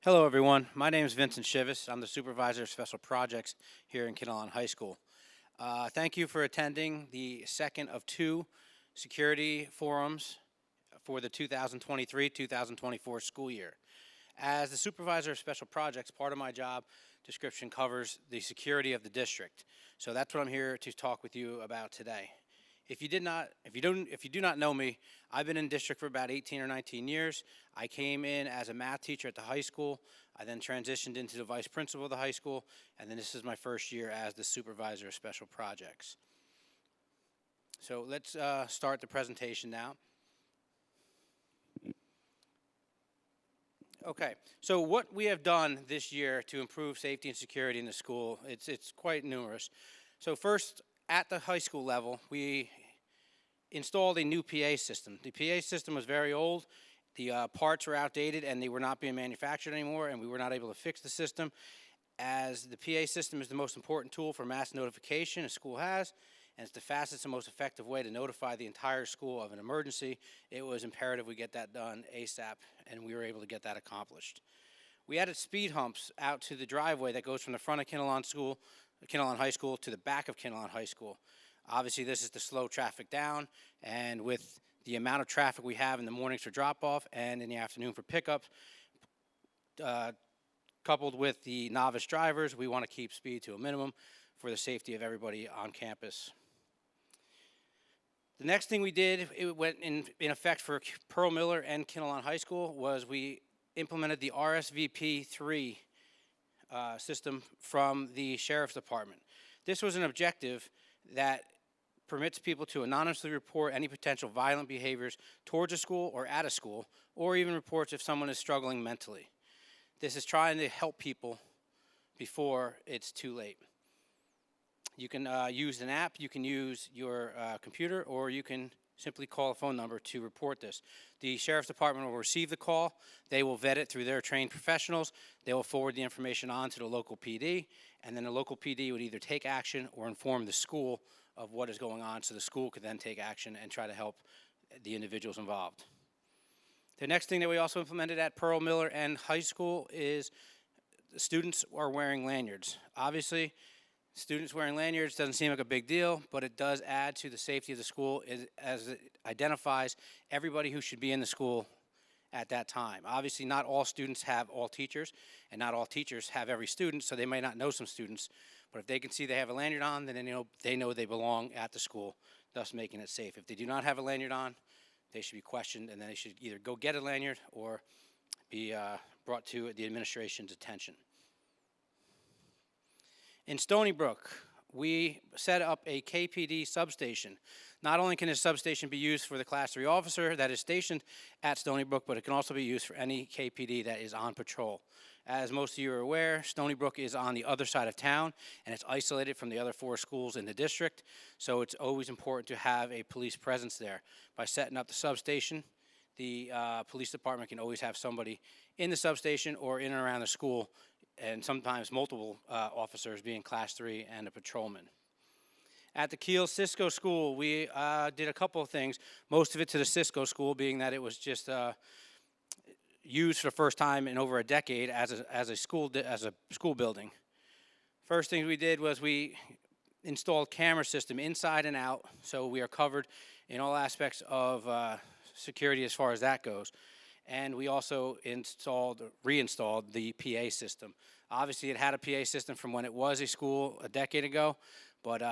Hello, everyone. My name is Vincent Shivas. I'm the Supervisor of Special Projects here in Kinnelon High School. Thank you for attending the second of two security forums for the 2023-2024 school year. As the Supervisor of Special Projects, part of my job description covers the security of the district. So that's what I'm here to talk with you about today. If you do not know me, I've been in district for about 18 or 19 years. I came in as a math teacher at the high school. I then transitioned into the vice principal of the high school, and then this is my first year as the supervisor of special projects. So let's start the presentation now. Okay, so what we have done this year to improve safety and security in the school, it's quite numerous. So first, at the high school level, we installed a new PA system. The PA system was very old. The parts were outdated and they were not being manufactured anymore, and we were not able to fix the system. As the PA system is the most important tool for mass notification a school has, and it's the fastest and most effective way to notify the entire school of an emergency, it was imperative we get that done ASAP, and we were able to get that accomplished. We added speed humps out to the driveway that goes from the front of Kinnelon High School to the back of Kinnelon High School. Obviously, this is to slow traffic down, and with the amount of traffic we have in the mornings for drop-off and in the afternoon for pickup, coupled with the novice drivers, we want to keep speed to a minimum for the safety of everybody on campus. The next thing we did, it went in effect for Pearl Miller and Kinnelon High School, was we implemented the RSVP3 system from the Sheriff's Department. This was an objective that permits people to anonymously report any potential violent behaviors towards a school or at a school, or even reports if someone is struggling mentally. This is trying to help people before it's too late. You can use an app, you can use your computer, or you can simply call a phone number to report this. The Sheriff's Department will receive the call. They will vet it through their trained professionals. They will forward the information on to the local PD, and then the local PD would either take action or inform the school of what is going on, so the school could then take action and try to help the individuals involved. The next thing that we also implemented at Pearl Miller and High School is students are wearing lanyards. Obviously, students wearing lanyards doesn't seem like a big deal, but it does add to the safety of the school as it identifies everybody who should be in the school at that time. Obviously, not all students have all teachers, and not all teachers have every student, so they might not know some students. But if they can see they have a lanyard on, then they know they belong at the school, thus making it safe. If they do not have a lanyard on, they should be questioned, and then they should either go get a lanyard or be brought to the administration's attention. In Stony Brook, we set up a KPD substation. Not only can this substation be used for the Class 3 officer that is stationed at Stony Brook, but it can also be used for any KPD that is on patrol. As most of you are aware, Stony Brook is on the other side of town, and it's isolated from the other 4 schools in the district, so it's always important to have a police presence there. By setting up the substation, the police department can always have somebody in the substation or in and around the school, and sometimes multiple officers being Class 3 and a patrolman. At the Kiel Cisco School, we did a couple of things, most of it to the Cisco School, being that it was just used for the first time in over a decade as a school building. First thing we did was we installed camera system inside and out, so we are covered in all aspects of security as far as that goes. And we also reinstalled the PA system. Obviously, it had a PA system from when it was a school a decade ago, but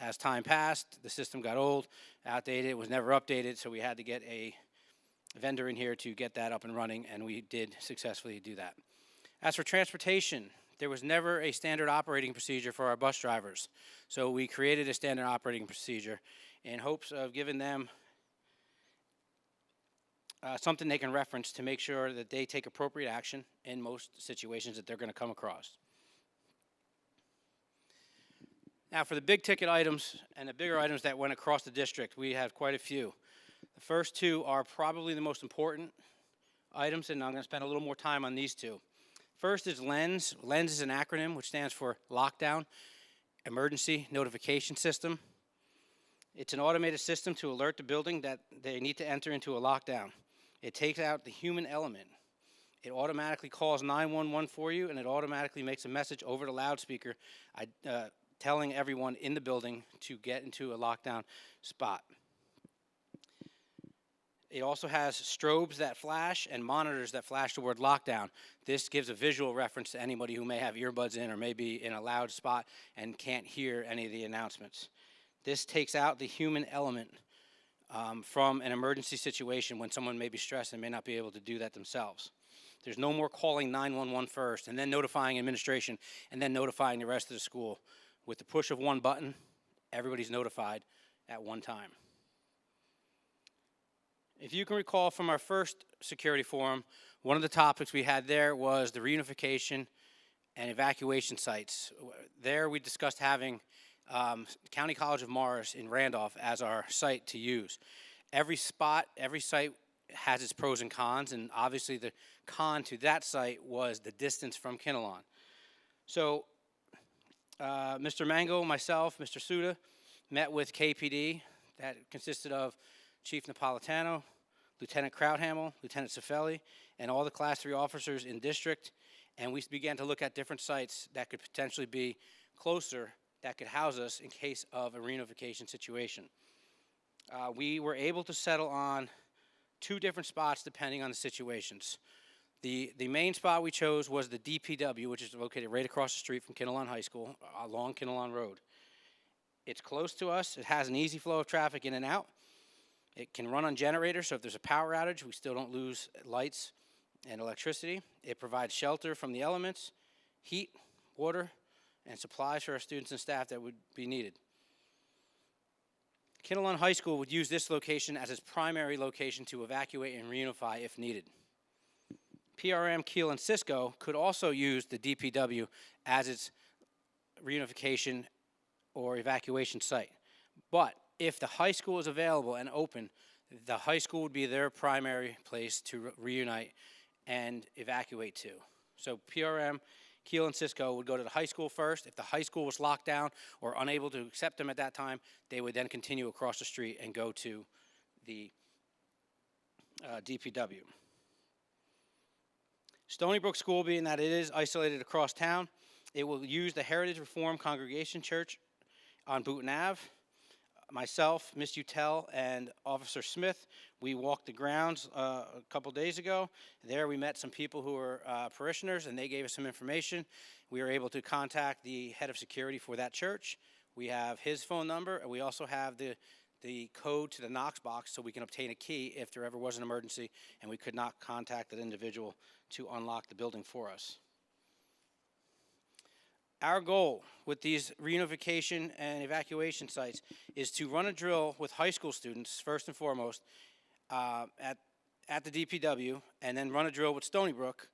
as time passed, the system got old, outdated, it was never updated, so we had to get a vendor in here to get that up and running, and we did successfully do that. As for transportation, there was never a standard operating procedure for our bus drivers, so we created a standard operating procedure in hopes of giving them something they can reference to make sure that they take appropriate action in most situations that they're going to come across. Now, for the big ticket items and the bigger items that went across the district, we have quite a few. The first 2 are probably the most important items, and I'm going to spend a little more time on these 2. First is LENS. LENS is an acronym which stands for Lockdown Emergency Notification System. It's an automated system to alert the building that they need to enter into a lockdown. It takes out the human element. It automatically calls 911 for you, and it automatically makes a message over the loudspeaker telling everyone in the building to get into a lockdown spot. It also has strobes that flash and monitors that flash the word lockdown. This gives a visual reference to anybody who may have earbuds in or may be in a loud spot and can't hear any of the announcements. This takes out the human element from an emergency situation when someone may be stressed and may not be able to do that themselves. There's no more calling 911 first and then notifying administration and then notifying the rest of the school. With the push of one button, everybody's notified at one time. If you can recall from our first security forum, one of the topics we had there was the reunification and evacuation sites. There we discussed having County College of Morris in Randolph as our site to use. Every spot, every site has its pros and cons, and obviously the con to that site was the distance from Kinnelon. So Mr. Mango, myself, Mr. Suda met with KPD. That consisted of Chief Napolitano, Lieutenant Krauthamel, Lieutenant Cifelli, and all the Class 3 officers in district, and we began to look at different sites that could potentially be closer that could house us in case of a reunification situation. We were able to settle on 2 different spots depending on the situations. The main spot we chose was the DPW, which is located right across the street from Kinnelon High School, along Kinnelon Road. It's close to us. It has an easy flow of traffic in and out. It can run on generators, so if there's a power outage, we still don't lose lights and electricity. It provides shelter from the elements, heat, water, and supplies for our students and staff that would be needed. Kinnelon High School would use this location as its primary location to evacuate and reunify if needed. PRM, Kiel, and Cisco could also use the DPW as its reunification or evacuation site. But if the high school is available and open, the high school would be their primary place to reunite and evacuate to. So PRM, Kiel, and Cisco would go to the high school first. If the high school was locked down or unable to accept them at that time, they would then continue across the street and go to the DPW. Stony Brook School, being that it is isolated across town, it will use the Heritage Reformed Congregation Church on Boonton Ave. Myself, Ms. Utel, and Officer Smith, we walked the grounds a couple days ago. There we met some people who were parishioners, and they gave us some information. We were able to contact the head of security for that church. We have his phone number, and we also have the code to the Knox box so we can obtain a key if there ever was an emergency and we could not contact that individual to unlock the building for us. Our goal with these reunification and evacuation sites is to run a drill with high school students, first and foremost, at the DPW, and then run a drill with Stony Brook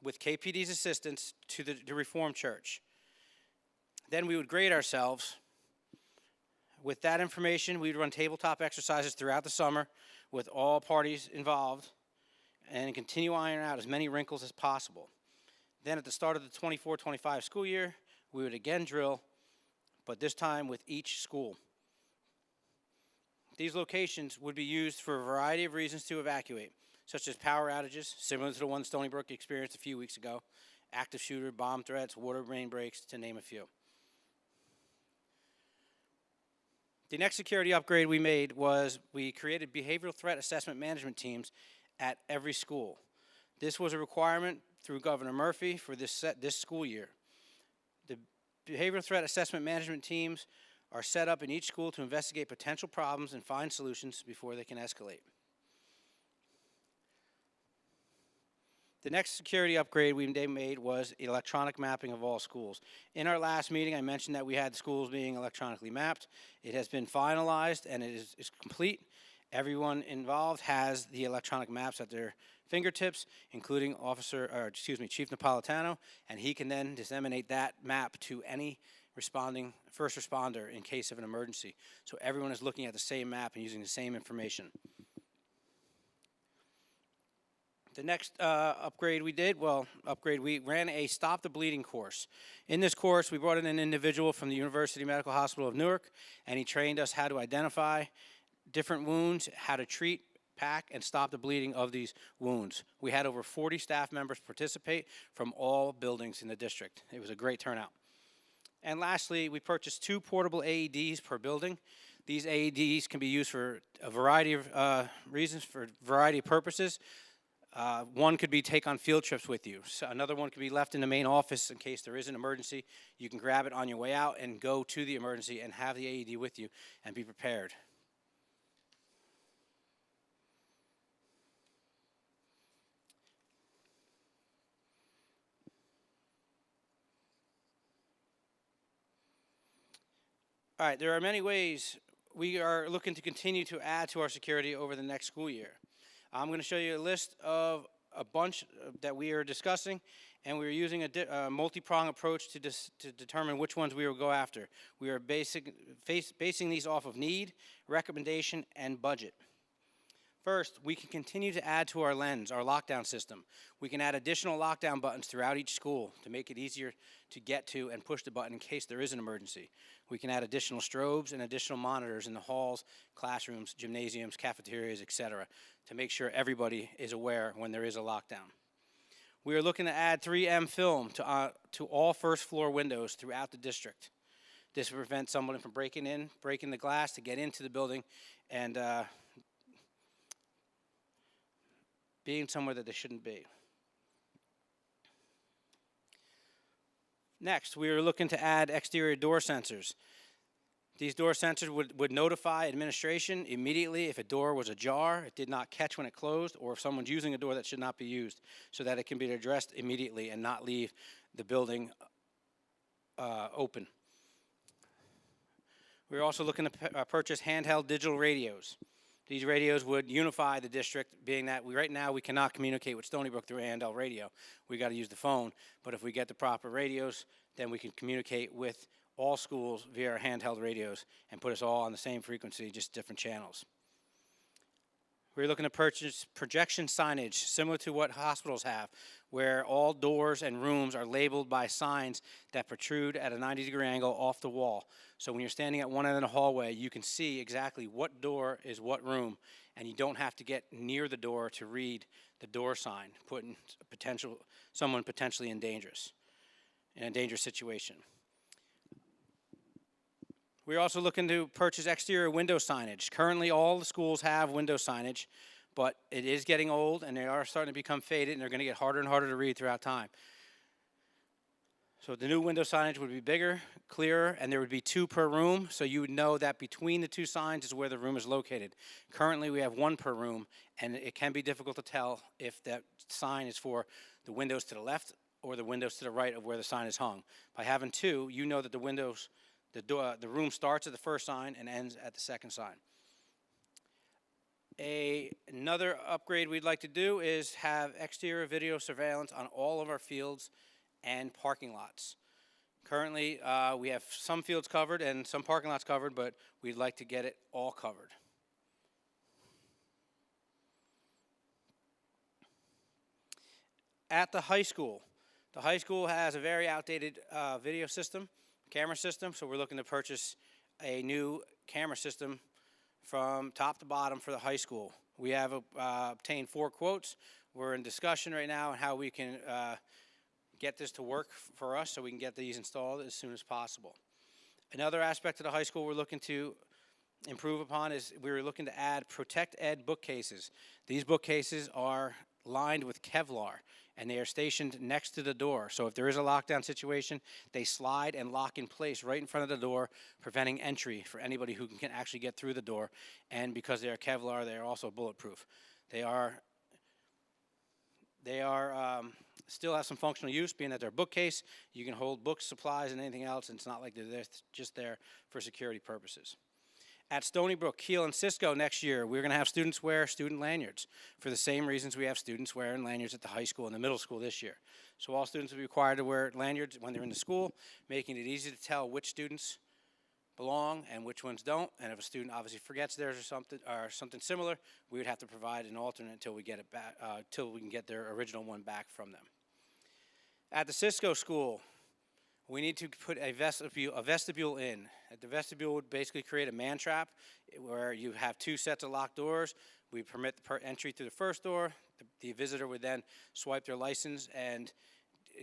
with KPD's assistance to the Reformed Church. Then we would grade ourselves. With that information, we'd run tabletop exercises throughout the summer with all parties involved and continue ironing out as many wrinkles as possible. Then at the start of the 24-25 school year, we would again drill, but this time with each school. These locations would be used for a variety of reasons to evacuate, such as power outages, similar to the one Stony Brook experienced a few weeks ago, active shooter, bomb threats, water main breaks, to name a few. The next security upgrade we made was we created behavioral threat assessment management teams at every school. This was a requirement through Governor Murphy for this school year. The behavioral threat assessment management teams are set up in each school to investigate potential problems and find solutions before they can escalate. The next security upgrade we made was electronic mapping of all schools. In our last meeting, I mentioned that we had schools being electronically mapped. It has been finalized and it is complete. Everyone involved has the electronic maps at their fingertips, including Chief Napolitano, and he can then disseminate that map to any responding first responder in case of an emergency. So everyone is looking at the same map and using the same information. The next upgrade we ran a Stop the Bleeding course. In this course, we brought in an individual from the University Medical Hospital of Newark, and he trained us how to identify different wounds, how to treat pack and stop the bleeding of these wounds. We had over 40 staff members participate from all buildings in the district. It was a great turnout. And lastly, we purchased 2 portable AEDs per building. These AEDs can be used for a variety of reasons, for a variety of purposes. One could be take on field trips with you. So another one could be left in the main office in case there is an emergency. You can grab it on your way out and go to the emergency and have the AED with you and be prepared. All right, there are many ways we are looking to continue to add to our security over the next school year. I'm going to show you a list of a bunch that we are discussing, and we're using a multi-pronged approach to determine which ones we will go after. We are basing these off of need, recommendation, and budget. First, we can continue to add to our lens, our lockdown system. We can add additional lockdown buttons throughout each school to make it easier to get to and push the button in case there is an emergency. We can add additional strobes and additional monitors in the halls, classrooms, gymnasiums, cafeterias, etc., to make sure everybody is aware when there is a lockdown. We are looking to add 3M film to all first floor windows throughout the district. This will prevent someone from breaking the glass to get into the building and being somewhere that they shouldn't be. Next, we are looking to add exterior door sensors. These door sensors would notify administration immediately if a door was ajar, it did not catch when it closed, or if someone's using a door that should not be used, so that it can be addressed immediately and not leave the building open. We're also looking to purchase handheld digital radios. These radios would unify the district, being that right now we cannot communicate with Stony Brook through a handheld radio. We got to use the phone, but if we get the proper radios, then we can communicate with all schools via our handheld radios and put us all on the same frequency, just different channels. We're looking to purchase projection signage similar to what hospitals have, where all doors and rooms are labeled by signs that protrude at a 90-degree angle off the wall. So when you're standing at one end of the hallway, you can see exactly what door is what room, and you don't have to get near the door to read the door sign, putting someone potentially in a dangerous situation. We're also looking to purchase exterior window signage. Currently, all the schools have window signage, but it is getting old, and they are starting to become faded, and they're going to get harder and harder to read throughout time. So the new window signage would be bigger, clearer, and there would be 2 per room, so you would know that between the 2 signs is where the room is located. Currently, we have 1 per room, and it can be difficult to tell if that sign is for the windows to the left or the windows to the right of where the sign is hung. By having 2, you know that the room starts at the first sign and ends at the second sign. Another upgrade we'd like to do is have exterior video surveillance on all of our fields and parking lots. Currently, we have some fields covered and some parking lots covered, but we'd like to get it all covered. At the high school has a very outdated video system, camera system, so we're looking to purchase a new camera system from top to bottom for the high school. We have obtained 4 quotes. We're in discussion right now on how we can get this to work for us so we can get these installed as soon as possible. Another aspect of the high school we're looking to improve upon is we're looking to add Protect Ed bookcases. These bookcases are lined with Kevlar, and they are stationed next to the door. So if there is a lockdown situation, they slide and lock in place right in front of the door, preventing entry for anybody who can actually get through the door. And because they are Kevlar, they are also bulletproof. They still have some functional use, being that they're a bookcase. You can hold books, supplies, and anything else, and it's not like they're just there for security purposes. At Stony Brook, Kiel, and Cisco next year, we're going to have students wear student lanyards for the same reasons we have students wearing lanyards at the high school and the middle school this year. So all students will be required to wear lanyards when they're in the school, making it easy to tell which students belong and which ones don't. And if a student obviously forgets theirs or something similar, we would have to provide an alternate until we get it back, till we can get their original one back from them. At the Cisco school, we need to put a vestibule in. The vestibule would basically create a man trap where you have 2 sets of locked doors We permit the entry through the first door. The visitor would then swipe their license and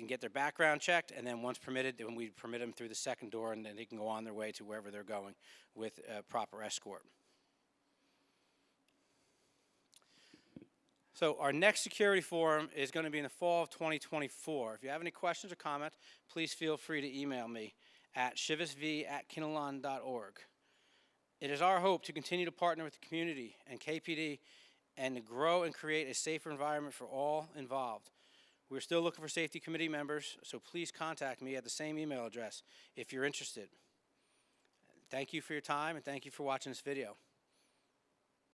get their background checked, and then once permitted, then we permit them through the second door, and then they can go on their way to wherever they're going with a proper escort. So our next security forum is going to be in the fall of 2024. If you have any questions or comments, please feel free to email me at shivasv@kinnelon.org. It is our hope to continue to partner with the community and KPD and to grow and create a safer environment for all involved. We're still looking for safety committee members, so please contact me at the same email address if you're interested. Thank you for your time, and thank you for watching this video.